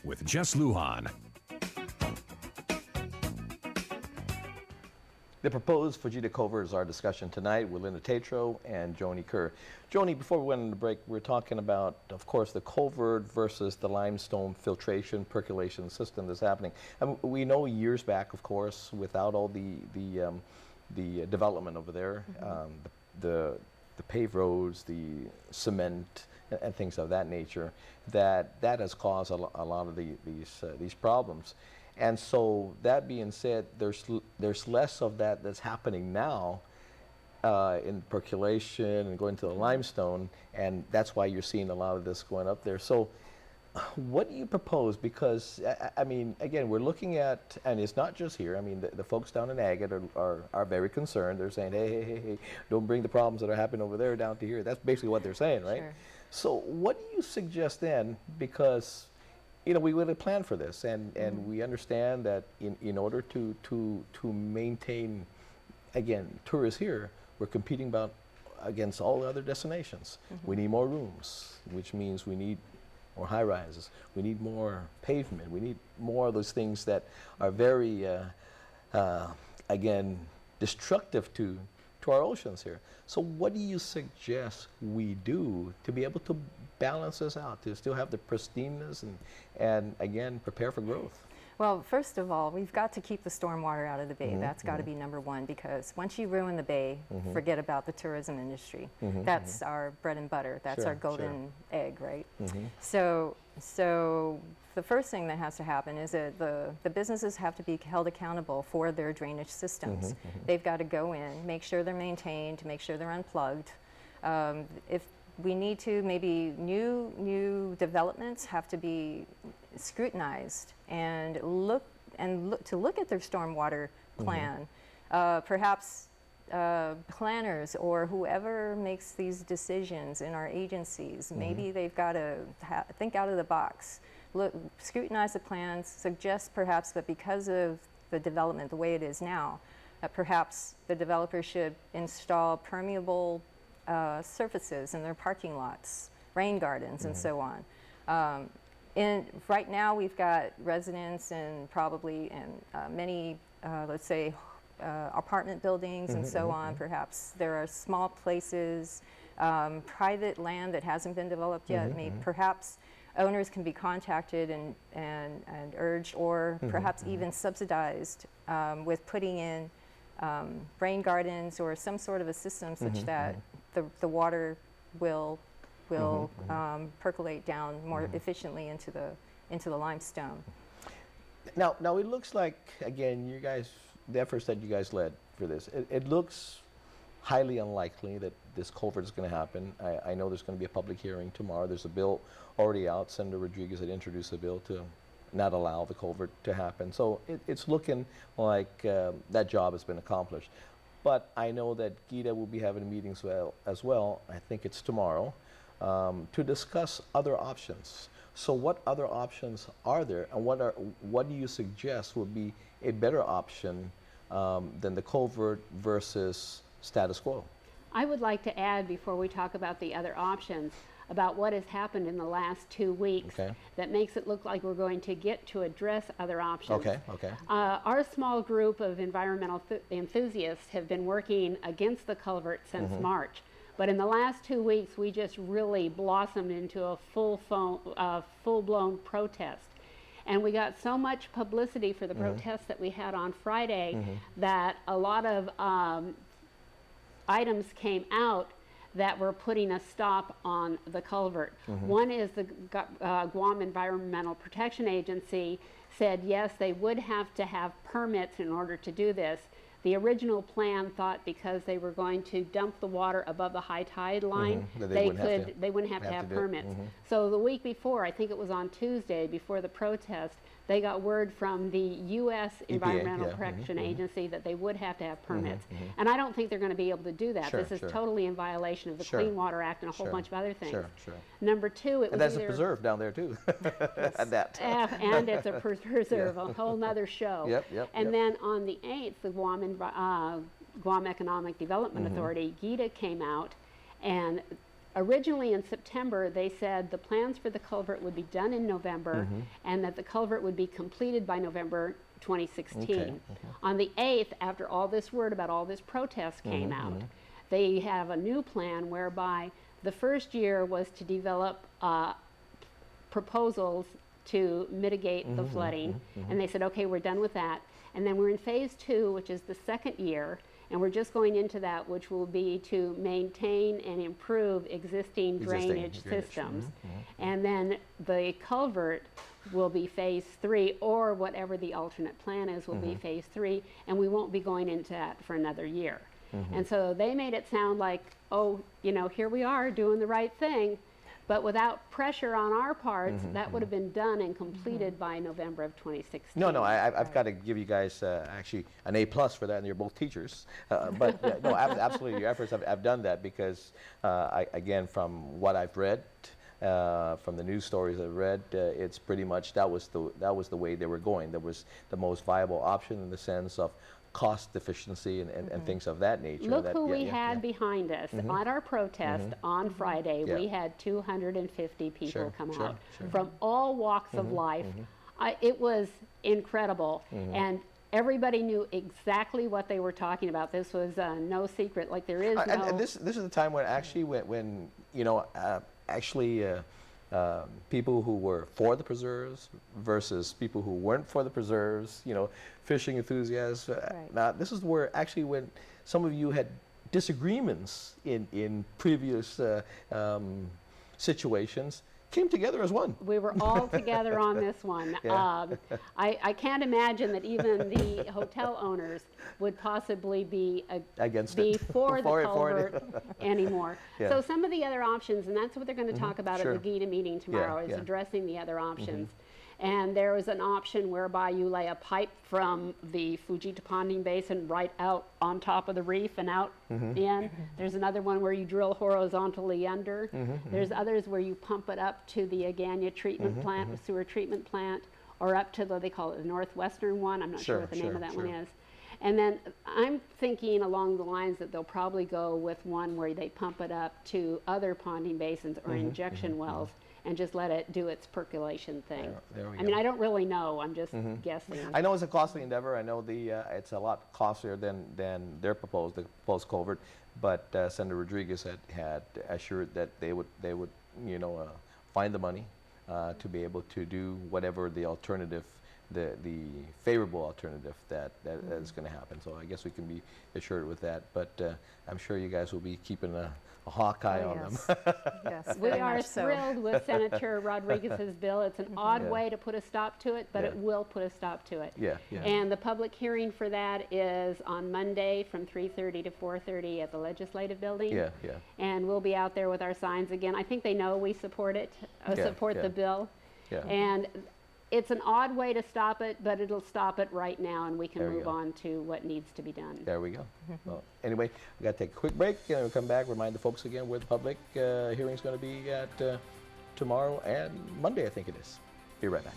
with Jess Lujan. The proposed Fujita Culvert is our discussion tonight with Linda Tatro and Joni Kerr. Joni, before we went on the break, we were talking about, of course, the culvert versus the limestone filtration percolation system that's happening. And we know years back, of course, without all the development over there, the paved roads, the cement, and things of that nature, that has caused a lot of these problems. And so that being said, there's less of that's happening now in percolation and going to the limestone, and that's why you're seeing a lot of this going up there. So what do you propose? Because I mean, again, we're looking at, and it's not just here. I mean, the folks down in Agate are very concerned. They're saying, hey, don't bring the problems that are happening over there down to here. That's basically what they're saying, right? Sure. So what do you suggest then? Because we would have planned for this, and we understand that in order to maintain, again, tourists here, we're competing against all the other destinations. We need more rooms, which means we need more high rises. We need more pavement. We need more of those things that are very, again, destructive to our oceans here. So what do you suggest we do to be able to balance this out, to still have the pristineness and again, prepare for growth? Well, first of all, we've got to keep the stormwater out of the bay. That's got to be number one, because once you ruin the bay, forget about the tourism industry. That's our bread and butter. That's our golden egg, right? So the first thing that has to happen is that the businesses have to be held accountable for their drainage systems. They've got to go in, make sure they're maintained, make sure they're unplugged. If we need to, maybe new developments have to be scrutinized and look at their stormwater plan. Perhaps planners or whoever makes these decisions in our agencies, maybe they've got to think out of the box. Look, scrutinize the plans, suggest perhaps that because of the development the way it is now, perhaps the developer should install permeable surfaces in their parking lots, rain gardens, and so on. Right now, we've got residents and probably in many, let's say, apartment buildings and so on. Perhaps there are small places, private land that hasn't been developed yet. Perhaps owners can be contacted and urged, or perhaps even subsidized with putting in rain gardens or some sort of a system such that the water will percolate down more efficiently into the limestone. Now it looks like, again, you guys, the efforts that you guys led for this, it looks highly unlikely that this culvert is going to happen. I know there's going to be a public hearing tomorrow. There's a bill already out. Senator Rodriguez had introduced a bill to not allow the culvert to happen. So it's looking like that job has been accomplished. But I know that GITA will be having meetings as well, I think it's tomorrow, to discuss other options. So what other options are there, and what do you suggest would be a better option than the culvert versus status quo? I would like to add, before we talk about the other options, about what has happened in the last 2 weeks that makes it look like we're going to get to address other options. Our small group of environmental enthusiasts have been working against the culvert since March. But in the last 2 weeks, we just really blossomed into a full-blown protest. And we got so much publicity for the protest that we had on Friday that a lot of items came out that were putting a stop on the culvert. One is the Guam Environmental Protection Agency said yes, they would have to have permits in order to do this. The original plan thought because they were going to dump the water above the high tide line, they wouldn't have to have permits. So the week before, I think it was on Tuesday, before the protest, they got word from the U.S. Environmental Protection Agency that they would have to have permits. And I don't think they're going to be able to do that. This is totally in violation of the Clean Water Act and a whole bunch of other things. Number two, it was that's a preserve down there too. And it's a preserve, a whole nother show. And then on the 8th, the Guam Economic Development Authority, GITA, came out and originally in September, they said the plans for the culvert would be done in November and that the culvert would be completed by November 2016. Okay. On the 8th, after all this word about all this protest came out, they have a new plan whereby the first year was to develop proposals to mitigate the flooding. And they said, okay, we're done with that. And then we're in phase 2, which is the second year. And we're just going into that, which will be to maintain and improve existing drainage systems. And then the culvert will be phase 3, or whatever the alternate plan is will be phase 3, and we won't be going into that for another year. And so they made it sound like, oh, you know, here we are doing the right thing. But without pressure on our parts, that would have been done and completed by November of 2016. No, I've got to give you guys actually an A+ for that, and you're both teachers. But no, absolutely, your efforts have done that because, again, from what I've read, from the news stories I've read, it's pretty much that was the way they were going. That was the most viable option in the sense of cost efficiency and things of that nature. Look who we had behind us. At our protest on Friday, we had 250 people come out from all walks of life. It was incredible. And everybody knew exactly what they were talking about. This was no secret. Like there is no... And this is the time when actually when you know, people who were for the preserves versus people who weren't for the preserves, you know, fishing enthusiasts. Now, this is where actually when some of you had disagreements in previous situations, came together as one. We were all together on this one. I can't imagine that even the hotel owners would possibly be against for the culvert anymore. Yeah. So some of the other options, and that's what they're going to talk about at the GITA meeting tomorrow, is addressing the other options. And there is an option whereby you lay a pipe from the Fujita Ponding Basin right out on top of the reef and out in. There's another one where you drill horizontally under. There's others where you pump it up to the Agania treatment plant, the sewer treatment plant, or up to they call it the northwestern one. I'm not sure what the name of that one is. And then I'm thinking along the lines that they'll probably go with one where they pump it up to other ponding basins or injection wells and just let it do its percolation thing. There we I mean, I don't really know. I'm just guessing. I know it's a costly endeavor. I know it's a lot costlier than the proposed culvert, but Senator Rodriguez had assured that they would you know find the money to be able to do whatever the alternative, the favorable alternative that is going to happen. So I guess we can be assured with that. But I'm sure you guys will be keeping a hawk eye on them. Yes, we are thrilled with Senator Rodriguez's bill. It's an odd way to put a stop to it, but it will put a stop to it. And the public hearing for that is on Monday from 3:30 to 4:30 at the Legislative Building. And we'll be out there with our signs again. I think they know we support it, support the bill. And it's an odd way to stop it, but it'll stop it right now, and we can move on to what needs to be done. There we go. Well, anyway, we got to take a quick break, and we'll come back, remind the folks again where the public hearing is going to be at tomorrow and Monday, I think it is. Be right back.